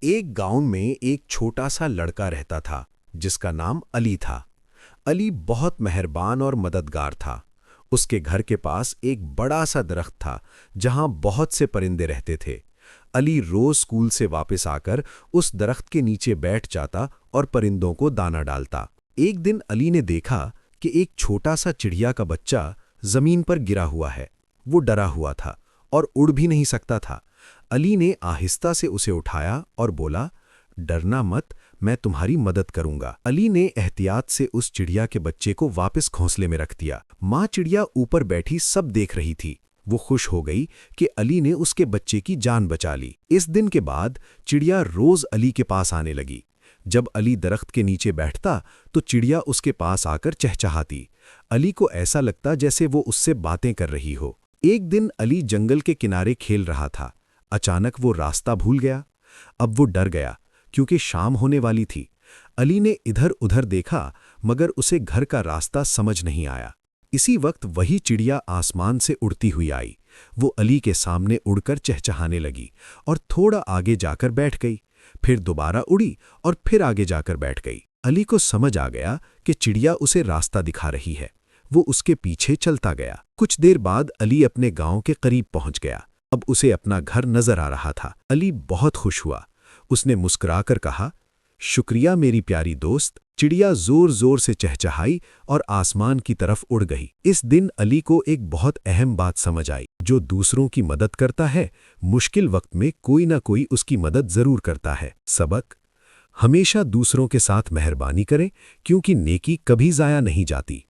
ایک گاؤں میں ایک چھوٹا سا لڑکا رہتا تھا جس کا نام علی تھا۔ علی بہت مہربان اور مددگار تھا۔ اس کے گھر کے پاس ایک بڑا سا درخت تھا جہاں بہت سے پرندے رہتے تھے۔ علی روز اسکول سے واپس آ کر اس درخت کے نیچے بیٹھ جاتا اور پرندوں کو دانہ ڈالتا۔ ایک دن علی نے دیکھا کہ ایک چھوٹا سا چڑیا کا بچہ زمین پر گرا ہوا ہے۔ وہ ڈرا ہوا تھا اور اڑ بھی نہیں سکتا تھا۔ علی نے آہستہ سے اسے اٹھایا اور بولا، ڈرنا مت، میں تمہاری مدد کروں گا۔ علی نے احتیاط سے اس چڑیا کے بچے کو واپس گھونسلے میں رکھ دیا۔ ماں چڑیا اوپر بیٹھی سب دیکھ رہی تھی۔ وہ خوش ہو گئی کہ علی نے اس کے بچے کی جان بچا لی۔ اس دن کے بعد چڑیا روز علی کے پاس آنے لگی۔ جب علی درخت کے نیچے بیٹھتا تو چڑیا اس کے پاس آ کر چہچہاتی۔ علی کو ایسا لگتا جیسے وہ اس سے باتیں کر رہی ہو۔ ایک دن علی جنگل کے کنارے کھیل رہا تھا۔ اچانک وہ راستہ بھول گیا۔ اب وہ ڈر گیا کیونکہ شام ہونے والی تھی۔ علی نے ادھر ادھر دیکھا مگر اسے گھر کا راستہ سمجھ نہیں آیا۔ اسی وقت وہی چڑیا آسمان سے اڑتی ہوئی آئی۔ وہ علی کے سامنے اڑ کر چہچہانے لگی اور تھوڑا آگے جا کر بیٹھ گئی۔ پھر دوبارہ اڑی اور پھر آگے جا کر بیٹھ گئی۔ علی کو سمجھ آ گیا کہ چڑیا اسے راستہ دکھا رہی ہے۔ وہ اس کے پیچھے چلتا گیا۔ کچھ دیر بعد علی اپنے گاؤں کے قریب پہنچ گیا۔ اب اسے اپنا گھر نظر آ رہا تھا۔ علی بہت خوش ہوا۔ اس نے مسکرا کر کہا، شکریہ میری پیاری دوست۔ چڑیا زور زور سے چہچہائی اور آسمان کی طرف اڑ گئی۔ اس دن علی کو ایک بہت اہم بات سمجھ آئی، جو دوسروں کی مدد کرتا ہے مشکل وقت میں کوئی نہ کوئی اس کی مدد ضرور کرتا ہے۔ سبق: ہمیشہ دوسروں کے ساتھ مہربانی کریں کیونکہ نیکی کبھی ضائع نہیں جاتی۔